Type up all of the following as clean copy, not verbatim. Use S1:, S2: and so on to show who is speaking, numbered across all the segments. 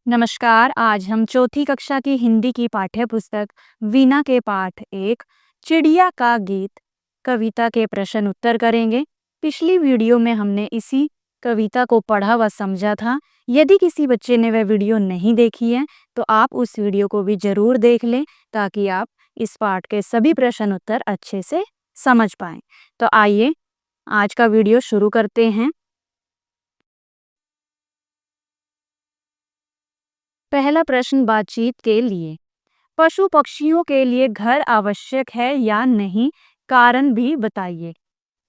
S1: नमस्कार। आज हम चौथी कक्षा की हिंदी की पाठ्य पुस्तक वीणा के पाठ एक चिड़िया का गीत कविता के प्रश्न उत्तर करेंगे। पिछली वीडियो में हमने इसी कविता को पढ़ा व समझा था। यदि किसी बच्चे ने वह वीडियो नहीं देखी है तो आप उस वीडियो को भी जरूर देख लें ताकि आप इस पाठ के सभी प्रश्न उत्तर अच्छे से समझ पाएं। तो आइए आज का वीडियो शुरू करते हैं। पहला प्रश्न बातचीत के लिए। पशु पक्षियों के लिए घर आवश्यक है या नहीं, कारण भी बताइए।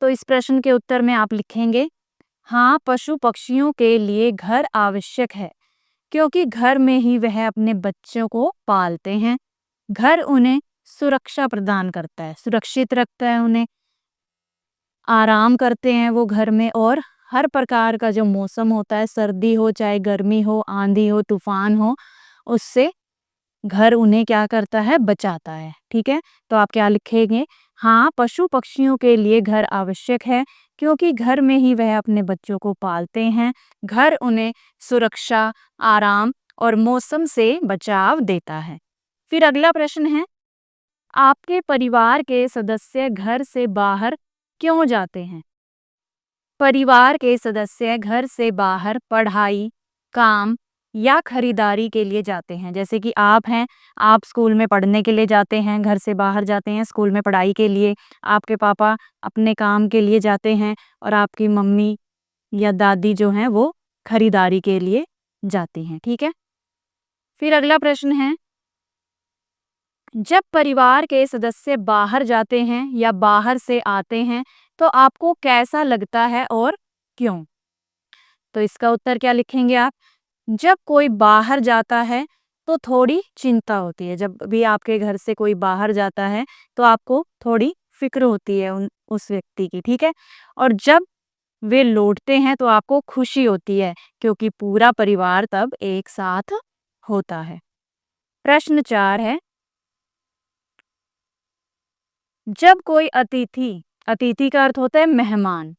S1: तो इस प्रश्न के उत्तर में आप लिखेंगे हाँ, पशु पक्षियों के लिए घर आवश्यक है क्योंकि घर में ही वह अपने बच्चों को पालते हैं। घर उन्हें सुरक्षा प्रदान करता है, सुरक्षित रखता है, उन्हें आराम करते हैं वो घर में। और हर प्रकार का जो मौसम होता है, सर्दी हो चाहे गर्मी हो, आंधी हो, तूफान हो, उससे घर उन्हें क्या करता है, बचाता है। ठीक है, तो आप क्या लिखेंगे? हाँ, पशु पक्षियों के लिए घर आवश्यक है क्योंकि घर में ही वह अपने बच्चों को पालते हैं। घर उन्हें सुरक्षा, आराम और मौसम से बचाव देता है। फिर अगला प्रश्न है, आपके परिवार के सदस्य घर से बाहर क्यों जाते हैं? परिवार के सदस्य घर से बाहर पढ़ाई, काम या खरीदारी के लिए जाते हैं। जैसे कि आप हैं, आप स्कूल में पढ़ने के लिए जाते हैं, घर से बाहर जाते हैं स्कूल में पढ़ाई के लिए। आपके पापा अपने काम के लिए जाते हैं और आपकी मम्मी या दादी जो हैं वो खरीदारी के लिए जाती हैं। ठीक है, फिर अगला प्रश्न है, जब परिवार के सदस्य बाहर जाते हैं या बाहर से आते हैं तो आपको कैसा लगता है और क्यों? तो इसका उत्तर क्या लिखेंगे आप? जब कोई बाहर जाता है तो थोड़ी चिंता होती है। जब भी आपके घर से कोई बाहर जाता है तो आपको थोड़ी फिक्र होती है उस व्यक्ति की। ठीक है, और जब वे लौटते हैं तो आपको खुशी होती है क्योंकि पूरा परिवार तब एक साथ होता है। प्रश्न 4 है, जब कोई अतिथि, अतिथि का अर्थ होता है मेहमान,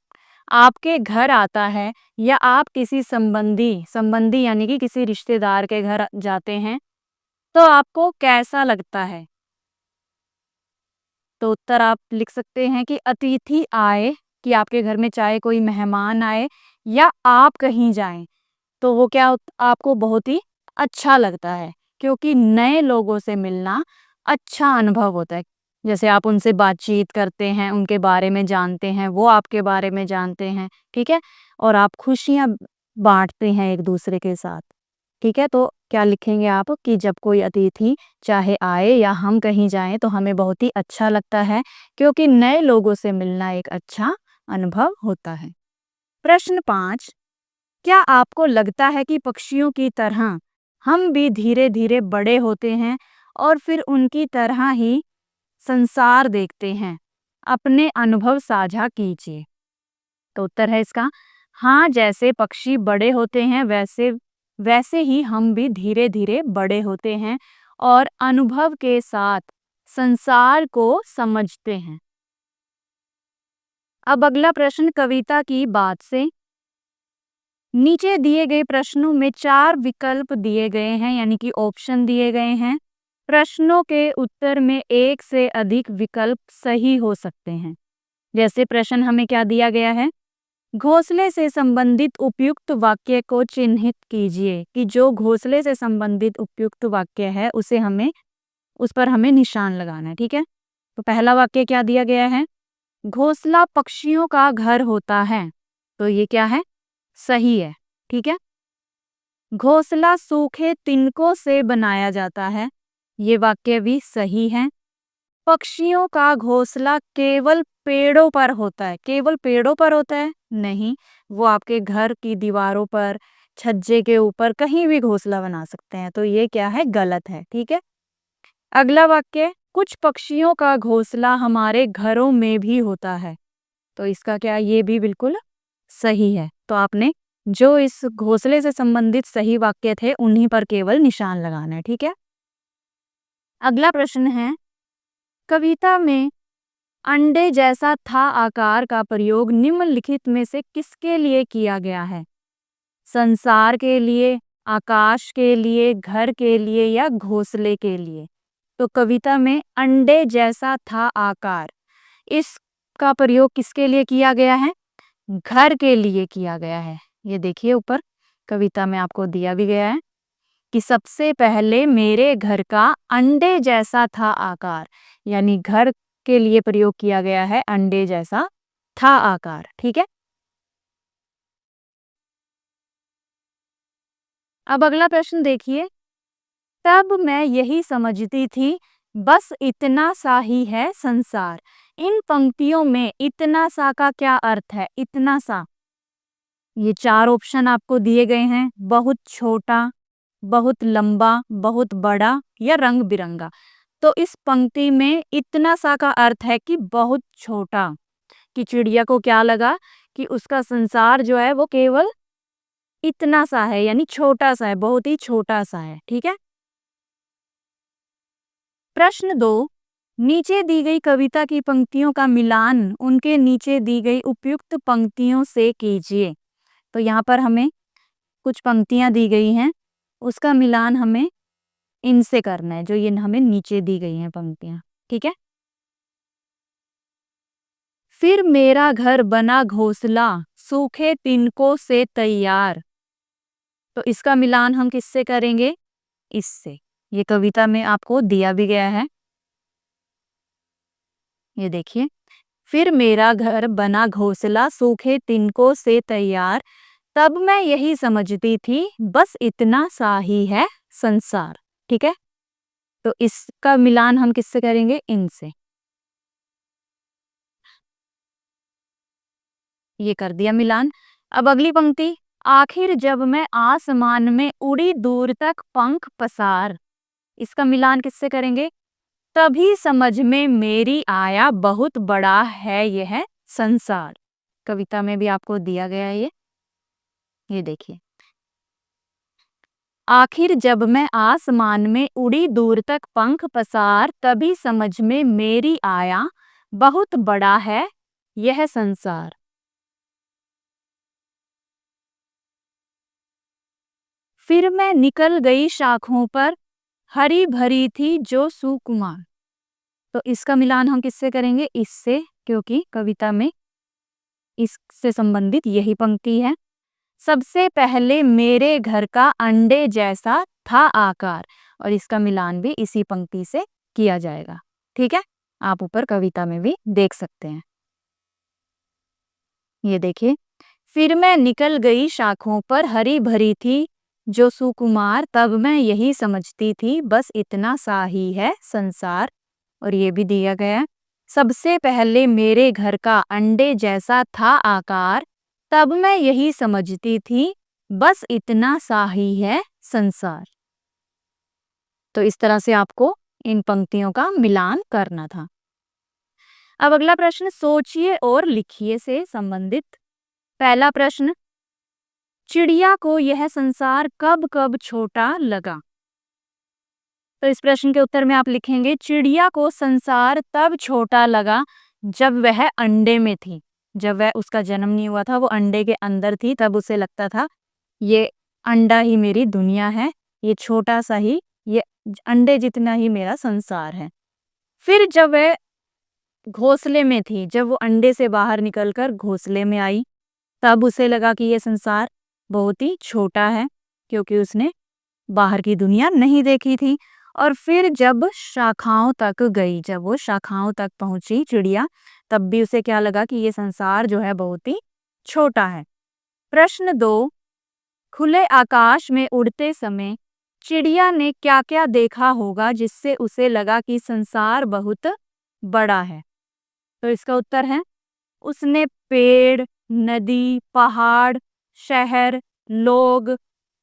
S1: आपके घर आता है या आप किसी संबंधी संबंधी यानी कि किसी रिश्तेदार के घर जाते हैं तो आपको कैसा लगता है? तो उत्तर आप लिख सकते हैं कि अतिथि आए, कि आपके घर में चाहे कोई मेहमान आए या आप कहीं जाएं तो वो क्या आपको बहुत ही अच्छा लगता है क्योंकि नए लोगों से मिलना अच्छा अनुभव होता है। जैसे आप उनसे बातचीत करते हैं, उनके बारे में जानते हैं, वो आपके बारे में जानते हैं। ठीक है, और आप खुशियां बांटते हैं एक दूसरे के साथ। ठीक है, तो क्या लिखेंगे आप कि जब कोई अतिथि चाहे आए या हम कहीं जाएं तो हमें बहुत ही अच्छा लगता है क्योंकि नए लोगों से मिलना एक अच्छा अनुभव होता है। प्रश्न 5, क्या आपको लगता है कि पक्षियों की तरह हम भी धीरे धीरे बड़े होते हैं और फिर उनकी तरह ही संसार देखते हैं? अपने अनुभव साझा कीजिए। तो उत्तर है इसका हाँ, जैसे पक्षी बड़े होते हैं वैसे वैसे ही हम भी धीरे धीरे बड़े होते हैं और अनुभव के साथ संसार को समझते हैं। अब अगला प्रश्न कविता की बात से। नीचे दिए गए प्रश्नों में 4 विकल्प दिए गए हैं यानी कि ऑप्शन दिए गए हैं। प्रश्नों के उत्तर में एक से अधिक विकल्प सही हो सकते हैं। जैसे प्रश्न हमें क्या दिया गया है, घोंसले से संबंधित उपयुक्त वाक्य को चिन्हित कीजिए, कि जो घोंसले से संबंधित उपयुक्त वाक्य है उसे हमें उस पर हमें निशान लगाना है। ठीक है, तो पहला वाक्य क्या दिया गया है, घोंसला पक्षियों का घर होता है। तो ये क्या है, सही है। ठीक है, घोंसला सूखे तिनकों से बनाया जाता है, ये वाक्य भी सही है। पक्षियों का घोंसला केवल पेड़ों पर होता है, केवल पेड़ों पर होता है नहीं, वो आपके घर की दीवारों पर, छज्जे के ऊपर कहीं भी घोंसला बना सकते हैं। तो ये क्या है, गलत है। ठीक है, अगला वाक्य, कुछ पक्षियों का घोंसला हमारे घरों में भी होता है। तो इसका क्या, ये भी बिल्कुल सही है। तो आपने जो इस घोंसले से संबंधित सही वाक्य थे उन्हीं पर केवल निशान लगाना है। ठीक है, अगला प्रश्न है, कविता में अंडे जैसा था आकार का प्रयोग निम्नलिखित में से किसके लिए किया गया है? संसार के लिए, आकाश के लिए, घर के लिए या घोंसले के लिए। तो कविता में अंडे जैसा था आकार, इसका प्रयोग किसके लिए किया गया है? घर के लिए किया गया है। ये देखिए ऊपर कविता में आपको दिया भी गया है कि सबसे पहले मेरे घर का अंडे जैसा था आकार, यानी घर के लिए प्रयोग किया गया है अंडे जैसा था आकार। ठीक है, अब अगला प्रश्न देखिए। तब मैं यही समझती थी बस इतना सा ही है संसार। इन पंक्तियों में इतना सा का क्या अर्थ है? इतना सा, ये चार ऑप्शन आपको दिए गए हैं। बहुत छोटा, बहुत लंबा, बहुत बड़ा या रंग बिरंगा। तो इस पंक्ति में इतना सा का अर्थ है कि बहुत छोटा, कि चिड़िया को क्या लगा कि उसका संसार जो है वो केवल इतना सा है, यानी छोटा सा है, बहुत ही छोटा सा है। ठीक है, प्रश्न 2, नीचे दी गई कविता की पंक्तियों का मिलान उनके नीचे दी गई उपयुक्त पंक्तियों से कीजिए। तो यहाँ पर हमें कुछ पंक्तियां दी गई हैं, उसका मिलान हमें इनसे करना है, जो ये हमें नीचे दी गई हैं पंक्तियां। ठीक है, फिर मेरा घर बना घोंसला सूखे तिनकों से तैयार। तो इसका मिलान हम किससे करेंगे? इससे। ये कविता में आपको दिया भी गया है, ये देखिए। फिर मेरा घर बना घोंसला सूखे तिनकों से तैयार, तब मैं यही समझती थी बस इतना सा ही है संसार। ठीक है, तो इसका मिलान हम किससे करेंगे? इनसे। ये कर दिया मिलान। अब अगली पंक्ति, आखिर जब मैं आसमान में उड़ी दूर तक पंख पसार। इसका मिलान किससे करेंगे? तभी समझ में मेरी आया बहुत बड़ा है यह संसार। कविता में भी आपको दिया गया है ये देखिए। आखिर जब मैं आसमान में उड़ी दूर तक पंख पसार, तभी समझ में मेरी आया बहुत बड़ा है यह संसार। फिर मैं निकल गई शाखों पर, हरी भरी थी जो सुकुमार। तो इसका मिलान हम किससे करेंगे? इससे, क्योंकि कविता में इससे संबंधित यही पंक्ति है। सबसे पहले मेरे घर का अंडे जैसा था आकार, और इसका मिलान भी इसी पंक्ति से किया जाएगा। ठीक है, आप ऊपर कविता में भी देख सकते हैं। ये देखिए, फिर मैं निकल गई शाखों पर, हरी भरी थी जो सुकुमार, तब मैं यही समझती थी बस इतना सा ही है संसार। और ये भी दिया गया है, सबसे पहले मेरे घर का अंडे जैसा था आकार, तब मैं यही समझती थी बस इतना सा ही है संसार। तो इस तरह से आपको इन पंक्तियों का मिलान करना था। अब अगला प्रश्न, सोचिए और लिखिए से संबंधित। पहला प्रश्न, चिड़िया को यह संसार कब कब छोटा लगा? तो इस प्रश्न के उत्तर में आप लिखेंगे, चिड़िया को संसार तब छोटा लगा जब वह अंडे में थी। जब वह, उसका जन्म नहीं हुआ था, वो अंडे के अंदर थी, तब उसे लगता था ये अंडा ही मेरी दुनिया है, ये छोटा सा ही, ये अंडे जितना ही मेरा संसार है। फिर जब वह घोंसले में थी, जब वो अंडे से बाहर निकलकर घोंसले में आई, तब उसे लगा कि ये संसार बहुत ही छोटा है, क्योंकि उसने बाहर की दुनिया नहीं देखी थी। और फिर जब शाखाओं तक गई, जब वो शाखाओं तक पहुंची चिड़िया, तब भी उसे क्या लगा कि ये संसार जो है बहुत ही छोटा है। प्रश्न 2, खुले आकाश में उड़ते समय चिड़िया ने क्या क्या देखा होगा जिससे उसे लगा कि संसार बहुत बड़ा है? तो इसका उत्तर है, उसने पेड़, नदी, पहाड़, शहर, लोग,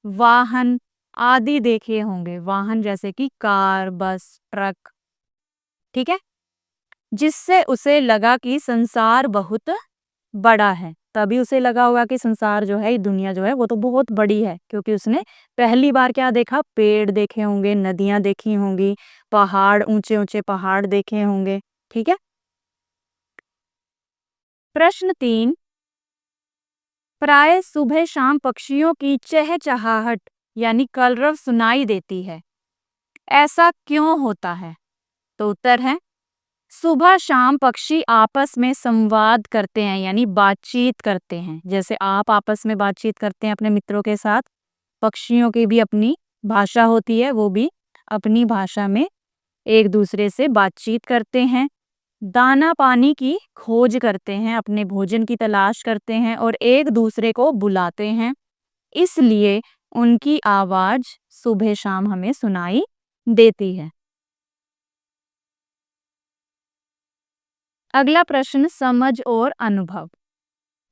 S1: वाहन आदि देखे होंगे। वाहन जैसे कि कार, बस, ट्रक। ठीक है, जिससे उसे लगा कि संसार बहुत बड़ा है। तभी उसे लगा होगा कि संसार जो है, ये दुनिया जो है वो तो बहुत बड़ी है, क्योंकि उसने पहली बार क्या देखा? पेड़ देखे होंगे, नदियां देखी होंगी, पहाड़, ऊंचे ऊंचे पहाड़ देखे होंगे। ठीक है, प्रश्न 3, प्राय सुबह शाम पक्षियों की चहचहाहट यानी कलरव सुनाई देती है। ऐसा क्यों होता है? तो उत्तर है, सुबह शाम पक्षी आपस में संवाद करते हैं यानी बातचीत करते हैं। जैसे आप आपस में बातचीत करते हैं अपने मित्रों के साथ, पक्षियों की भी अपनी भाषा होती है, वो भी अपनी भाषा में एक दूसरे से बातचीत करते हैं। दाना पानी की खोज करते हैं, अपने भोजन की तलाश करते हैं और एक दूसरे को बुलाते हैं। इसलिए उनकी आवाज सुबह शाम हमें सुनाई देती है। अगला प्रश्न, समझ और अनुभव।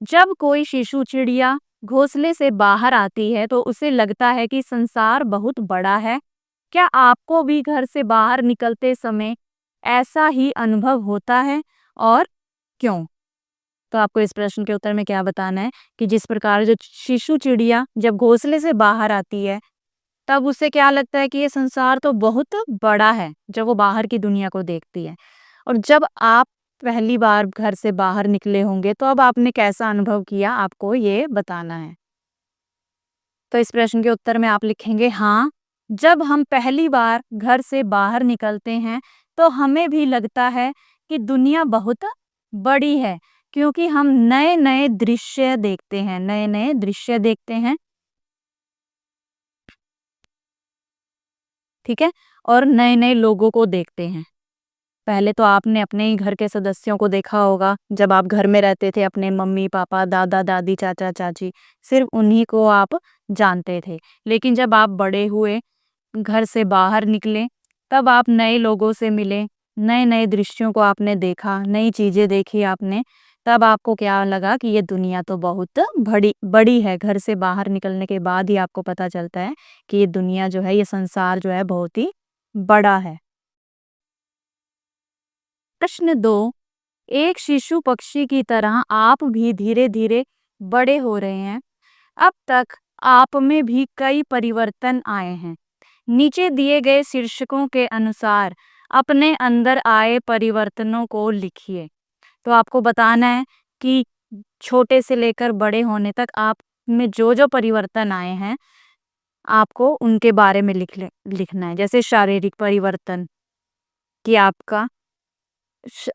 S1: जब कोई शिशु चिड़िया घोंसले से बाहर आती है तो उसे लगता है कि संसार बहुत बड़ा है। क्या आपको भी घर से बाहर निकलते समय ऐसा ही अनुभव होता है और क्यों? तो आपको इस प्रश्न के उत्तर में क्या बताना है कि जिस प्रकार जो शिशु चिड़िया जब घोंसले से बाहर आती है, तब उसे क्या लगता है कि ये संसार तो बहुत बड़ा है, जब वो बाहर की दुनिया को देखती है। और जब आप पहली बार घर से बाहर निकले होंगे, तो अब आपने कैसा अनुभव किया, आपको ये बताना है। तो इस प्रश्न के उत्तर में आप लिखेंगे, हाँ, जब हम पहली बार घर से बाहर निकलते हैं, तो हमें भी लगता है कि दुनिया बहुत बड़ी है, क्योंकि हम नए-नए दृश्य देखते हैं, नए-नए दृश्य देखते हैं, ठीक है? और नए-नए लोगों को देखते हैं। पहले तो आपने अपने ही घर के सदस्यों को देखा होगा, जब आप घर में रहते थे, अपने मम्मी-पापा, दादा-दादी, चाचा-चाची, सिर्फ उन्हीं को आप जानते थे। लेकिन जब आप बड़े हुए, घर से बाहर निकले, तब आप नए लोगों से मिले, नए-नए दृश्यों को आपने देखा, नई चीज़ें देखी आपने, तब आपको क्या लगा कि ये दुनिया तो बहुत बड़ी बड़ी है। घर से बाहर निकलने के बाद ही आपको पता चलता है कि ये दुनिया जो है, ये संसार जो है बहुत ही बड़ा है। प्रश्न 2, एक शिशु पक्षी की तरह आप भी धीरे-धीरे बड़े हो रहे हैं। अब तक आप में भी कई परिवर्तन आए हैं। नीचे दिए गए शीर्षकों के अनुसार अपने अंदर आए परिवर्तनों को लिखिए। तो आपको बताना है कि छोटे से लेकर बड़े होने तक आप में जो-जो परिवर्तन आए हैं, आपको उनके बारे में लिखना है। जैसे शारीरिक परिवर्तन, कि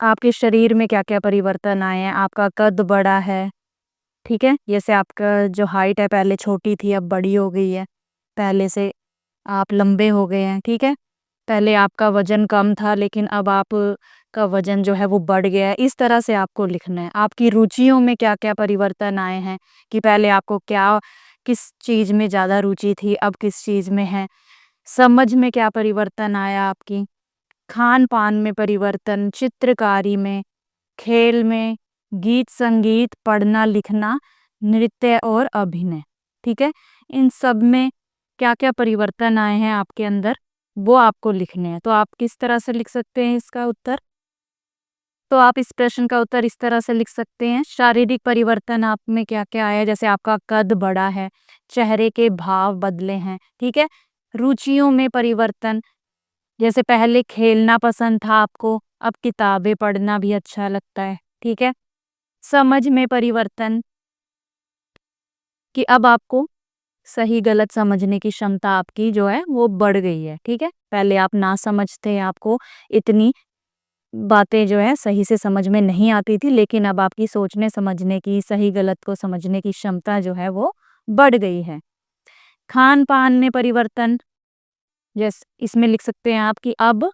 S1: आपके शरीर में क्या-क्या परिवर्तन आए हैं, आपका कद बढ़ा है, ठीक है? जैसे आपका जो हाइट है, पहले छोटी थी, अब बड़ी हो गई है। पहले से आप लंबे हो गए हैं, ठीक है? पहले आपका वज़न कम था, लेकिन अब आप का वज़न जो है वो बढ़ गया है। इस तरह से आपको लिखना है। आपकी रुचियों में क्या-क्या परिवर्तन आए हैं, कि पहले आपको किस चीज़ में ज़्यादा रुचि थी, अब किस चीज़ में है। समझ में क्या परिवर्तन आया आपकी, खान-पान में परिवर्तन, चित्रकारी में, खेल में, गीत-संगीत, पढ़ना-लिखना, नृत्य और अभिनय, ठीक है? इन सब में क्या-क्या परिवर्तन आए हैं आपके अंदर, वो आपको लिखने हैं। तो आप किस तरह से लिख सकते हैं इसका उत्तर? तो आप इस प्रश्न का उत्तर इस तरह से लिख सकते हैं, शारीरिक परिवर्तन आप में क्या-क्या आया है? जैसे आपका कद बढ़ा है, चेहरे के भाव बदले हैं, ठीक है? रुचियों में परिवर्तन, जैसे पहले खेलना पसंद था आपको, अब किताबें पढ़ना भी अच्छा लगता है, ठीक है? समझ में परिवर्तन, कि अब आपको सही गलत समझने की क्षमता आपकी जो है वो बढ़ गई है, ठीक है? पहले आप ना समझ थे, आपको इतनी बातें जो है सही से समझ में नहीं आती थी, लेकिन अब आपकी सोचने समझने की, सही गलत को समझने की क्षमता जो है वो बढ़ गई है। खान-पान में परिवर्तन, इसमें लिख सकते हैं आप कि अब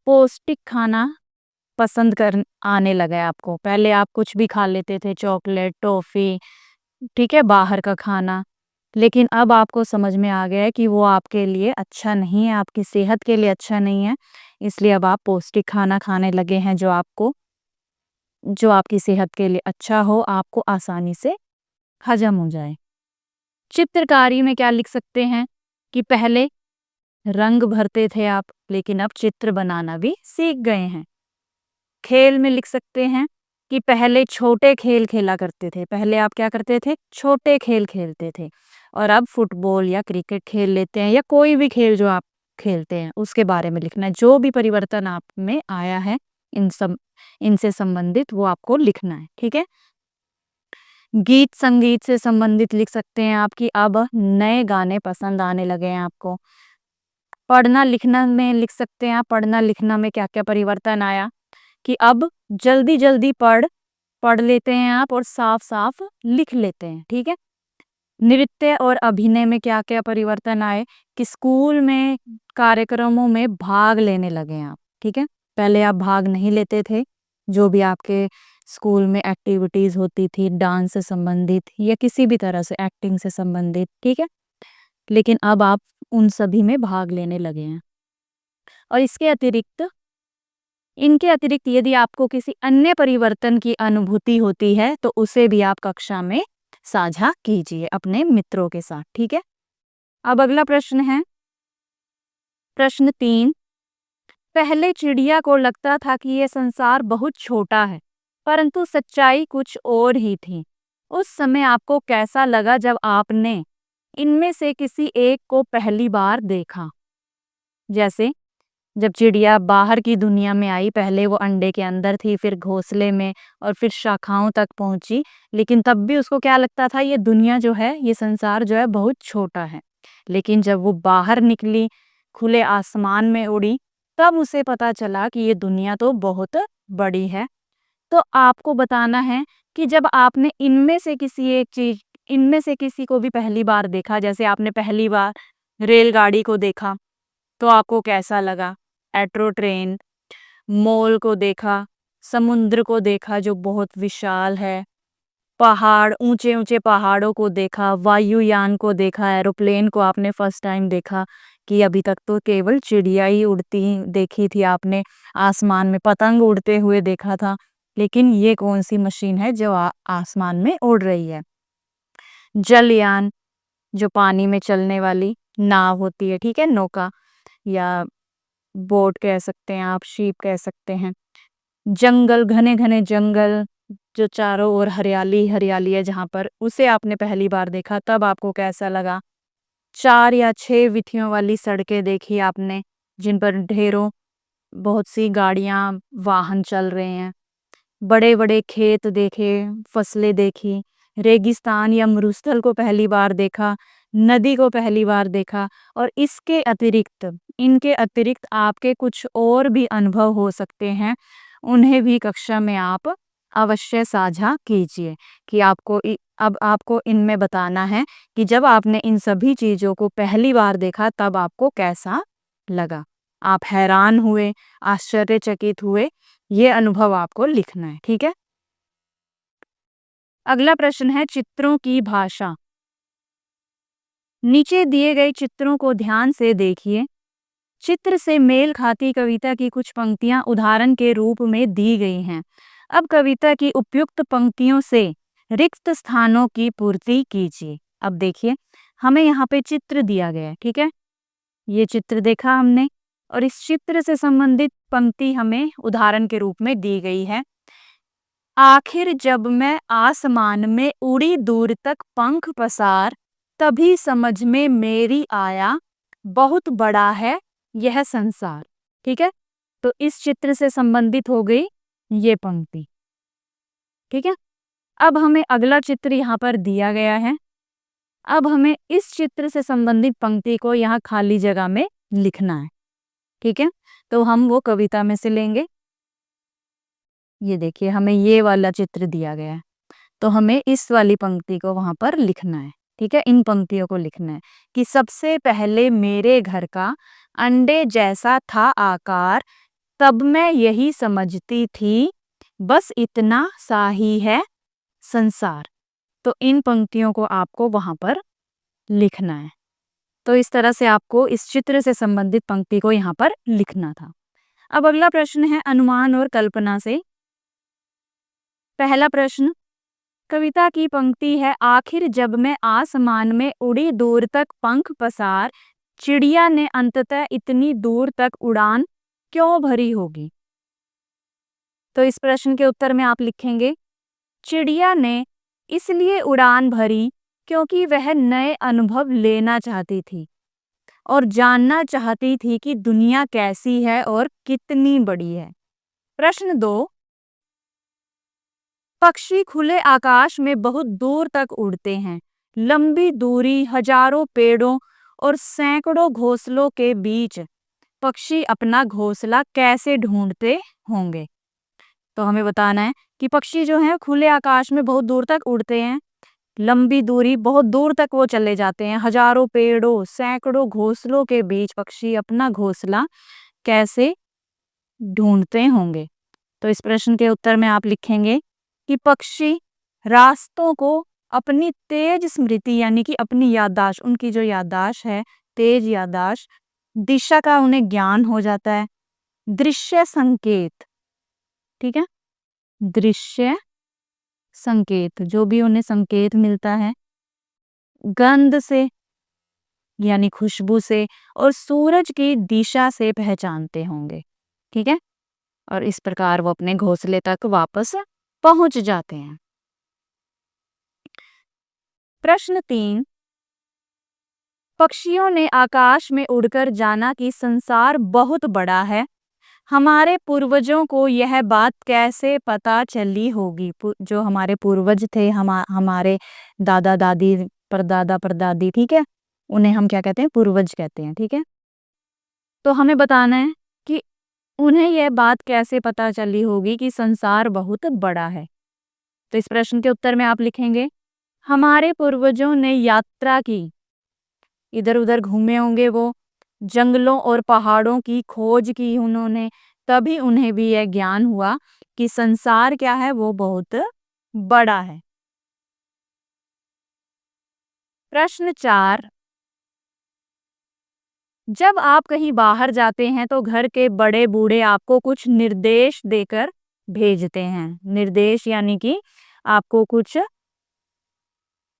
S1: पौष्टिक खाना पसंद कर आने लगा है आपको। पहले आप कुछ भी खा लेते थे, चॉकलेट, टॉफ़ी, ठीक है, बाहर का खाना। लेकिन अब आपको समझ में आ गया है कि वो आपके लिए अच्छा नहीं है, आपकी सेहत के लिए अच्छा नहीं है। इसलिए अब आप पौष्टिक खाना खाने लगे हैं, जो आपकी सेहत के लिए अच्छा हो, आपको आसानी से हज़म हो जाए। चित्रकारी में क्या लिख सकते हैं कि पहले रंग भरते थे आप, लेकिन अब चित्र बनाना भी सीख गए हैं। खेल में लिख सकते हैं कि पहले छोटे खेल खेला करते थे। पहले आप क्या करते थे? छोटे खेल खेलते थे, और अब फुटबॉल या क्रिकेट खेल लेते हैं, या कोई भी खेल जो आप खेलते हैं, उसके बारे में लिखना है। जो भी परिवर्तन आप में आया है, इनसे संबंधित वो आपको लिखना है, ठीक है? गीत संगीत से संबंधित लिख सकते हैं आप कि अब नए गाने पसंद आने लगे हैं आपको। पढ़ना लिखना में लिख सकते हैं आप, पढ़ना लिखना में क्या क्या परिवर्तन आया कि अब जल्दी जल्दी पढ़ लेते हैं आप और साफ साफ लिख लेते हैं। ठीक है। नृत्य और अभिनय में क्या क्या परिवर्तन आए कि स्कूल में कार्यक्रमों में भाग लेने लगे हैं आप। ठीक है। पहले आप भाग नहीं लेते थे, जो भी आपके स्कूल में एक्टिविटीज होती थी डांस से संबंधित या किसी भी तरह से एक्टिंग से संबंधित। ठीक है। लेकिन अब आप उन सभी में भाग लेने लगे हैं। और इनके अतिरिक्त यदि आपको किसी अन्य परिवर्तन की अनुभूति होती है तो उसे भी आप कक्षा में साझा कीजिए अपने मित्रों के साथ। ठीक है। अब अगला प्रश्न है प्रश्न 3। पहले चिड़िया को लगता था कि यह संसार बहुत छोटा है, परंतु सच्चाई कुछ और ही थी। उस समय आपको कैसा लगा जब आपने इनमें से किसी एक को पहली बार देखा? जैसे जब चिड़िया बाहर की दुनिया में आई, पहले वो अंडे के अंदर थी, फिर घोंसले में और फिर शाखाओं तक पहुंची, लेकिन तब भी उसको क्या लगता था, ये दुनिया जो है, ये संसार जो है बहुत छोटा है। लेकिन जब वो बाहर निकली, खुले आसमान में उड़ी, तब उसे पता चला कि ये दुनिया तो बहुत बड़ी है। तो आपको बताना है कि जब आपने इनमें से किसी को भी पहली बार देखा, जैसे आपने पहली बार रेलगाड़ी को देखा तो आपको कैसा लगा? मेट्रो ट्रेन, मॉल को देखा, समुद्र को देखा जो बहुत विशाल है, पहाड़, ऊंचे ऊंचे पहाड़ों को देखा, वायुयान को देखा, एरोप्लेन को आपने फर्स्ट टाइम देखा कि अभी तक तो केवल चिड़िया ही उड़ती देखी थी आपने, आसमान में पतंग उड़ते हुए देखा था, लेकिन ये कौन सी मशीन है जो आसमान में उड़ रही है? जलयान, जो पानी में चलने वाली नाव होती है। ठीक है। नौका या बोट कह सकते हैं आप, शीप कह सकते हैं। जंगल, घने घने जंगल, जो चारों ओर हरियाली हरियाली है जहां पर, उसे आपने पहली बार देखा, तब आपको कैसा लगा? 4 या 6 विथियों वाली सड़कें देखी आपने, जिन पर ढेरों बहुत सी गाड़ियां, वाहन चल रहे हैं। बड़े बड़े खेत देखे, फसलें देखी, रेगिस्तान या मरुस्थल को पहली बार देखा, नदी को पहली बार देखा। और इनके अतिरिक्त आपके कुछ और भी अनुभव हो सकते हैं, उन्हें भी कक्षा में आप अवश्य साझा कीजिए कि अब आपको इनमें बताना है कि जब आपने इन सभी चीजों को पहली बार देखा तब आपको कैसा लगा। आप हैरान हुए, आश्चर्यचकित हुए, ये अनुभव आपको लिखना है। ठीक है। अगला प्रश्न है चित्रों की भाषा। नीचे दिए गए चित्रों को ध्यान से देखिए। चित्र से मेल खाती कविता की कुछ पंक्तियां उदाहरण के रूप में दी गई हैं। अब कविता की उपयुक्त पंक्तियों से रिक्त स्थानों की पूर्ति कीजिए। अब देखिए, हमें यहाँ पे चित्र दिया गया है। ठीक है। ये चित्र देखा हमने और इस चित्र से संबंधित पंक्ति हमें उदाहरण के रूप में दी गई है। आखिर जब मैं आसमान में उड़ी दूर तक पंख पसार, तभी समझ में मेरी आया, बहुत बड़ा है यह संसार। ठीक है। तो इस चित्र से संबंधित हो गई ये पंक्ति। ठीक है। अब हमें अगला चित्र यहाँ पर दिया गया है। अब हमें इस चित्र से संबंधित पंक्ति को यहाँ खाली जगह में लिखना है। ठीक है। तो हम वो कविता में से लेंगे। ये देखिए, हमें ये वाला चित्र दिया गया है, तो हमें इस वाली पंक्ति को वहां पर लिखना है। ठीक है। इन पंक्तियों को लिखना है कि सबसे पहले मेरे घर का अंडे जैसा था आकार, तब मैं यही समझती थी, बस इतना सा ही है संसार। तो इन पंक्तियों को आपको वहां पर लिखना है। तो इस तरह से आपको इस चित्र से संबंधित पंक्ति को यहाँ पर लिखना था। अब अगला प्रश्न है अनुमान और कल्पना से। पहला प्रश्न, कविता की पंक्ति है, आखिर जब मैं आसमान में उड़ी दूर तक पंख पसार, चिड़िया ने अंततः इतनी दूर तक उड़ान क्यों भरी होगी? तो इस प्रश्न के उत्तर में आप लिखेंगे, चिड़िया ने इसलिए उड़ान भरी क्योंकि वह नए अनुभव लेना चाहती थी और जानना चाहती थी कि दुनिया कैसी है और कितनी बड़ी है। प्रश्न 2, पक्षी खुले आकाश में बहुत दूर तक उड़ते हैं। लंबी दूरी, हजारों पेड़ों और सैकड़ों घोंसलों के बीच पक्षी अपना घोंसला कैसे ढूंढते होंगे? तो हमें बताना है कि पक्षी जो हैं खुले आकाश में बहुत दूर तक उड़ते हैं। लंबी दूरी, बहुत दूर तक वो चले जाते हैं। हजारों पेड़ों, सैकड़ों घोंसलों के बीच पक्षी अपना घोंसला कैसे ढूंढते होंगे? तो इस प्रश्न के उत्तर में आप लिखेंगे कि पक्षी रास्तों को अपनी तेज स्मृति यानी कि अपनी याददाश्त, उनकी जो याददाश्त है, तेज याददाश्त, दिशा का उन्हें ज्ञान हो जाता है। दृश्य संकेत, ठीक है, दृश्य संकेत, जो भी उन्हें संकेत मिलता है, गंध से यानी खुशबू से और सूरज की दिशा से पहचानते होंगे, ठीक है। और इस प्रकार वो अपने घोंसले तक वापस पहुंच जाते हैं। प्रश्न 3, पक्षियों ने आकाश में उड़कर जाना कि संसार बहुत बड़ा है। हमारे पूर्वजों को यह बात कैसे पता चली होगी? जो हमारे पूर्वज थे, हमारे दादा दादी, परदादा परदादी, ठीक है, उन्हें हम क्या कहते हैं? पूर्वज कहते हैं, ठीक है। तो हमें बताना है कि उन्हें यह बात कैसे पता चली होगी कि संसार बहुत बड़ा है? तो इस प्रश्न के उत्तर में आप लिखेंगे, हमारे पूर्वजों ने यात्रा की, इधर उधर घूमे होंगे वो, जंगलों और पहाड़ों की खोज की उन्होंने, तभी उन्हें भी यह ज्ञान हुआ कि संसार क्या है? वो बहुत बड़ा है। प्रश्न 4, जब आप कहीं बाहर जाते हैं तो घर के बड़े बूढ़े आपको कुछ निर्देश देकर भेजते हैं। निर्देश यानी कि आपको कुछ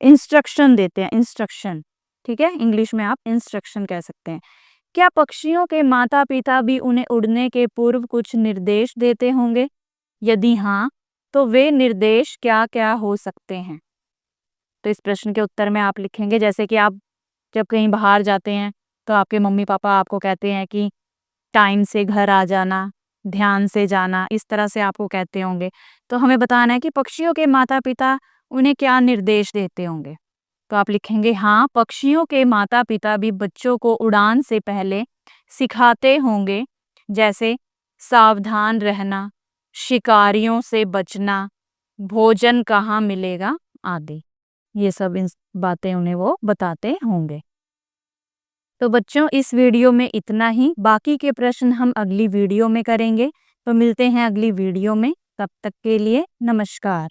S1: इंस्ट्रक्शन देते हैं, इंस्ट्रक्शन, ठीक है, इंग्लिश में आप इंस्ट्रक्शन कह सकते हैं। क्या पक्षियों के माता पिता भी उन्हें उड़ने के पूर्व कुछ निर्देश देते होंगे? यदि हाँ, तो वे निर्देश क्या क्या हो सकते हैं? तो इस प्रश्न के उत्तर में आप लिखेंगे, जैसे कि आप जब कहीं बाहर जाते हैं तो आपके मम्मी पापा आपको कहते हैं कि टाइम से घर आ जाना, ध्यान से जाना, इस तरह से आपको कहते होंगे। तो हमें बताना है कि पक्षियों के माता पिता उन्हें क्या निर्देश देते होंगे? तो आप लिखेंगे, हाँ, पक्षियों के माता पिता भी बच्चों को उड़ान से पहले सिखाते होंगे, जैसे सावधान रहना, शिकारियों से बचना, भोजन कहाँ मिलेगा आदि। ये सब इन बातें उन्हें वो बताते होंगे। तो बच्चों, इस वीडियो में इतना ही। बाकी के प्रश्न हम अगली वीडियो में करेंगे। तो मिलते हैं अगली वीडियो में। तब तक के लिए नमस्कार।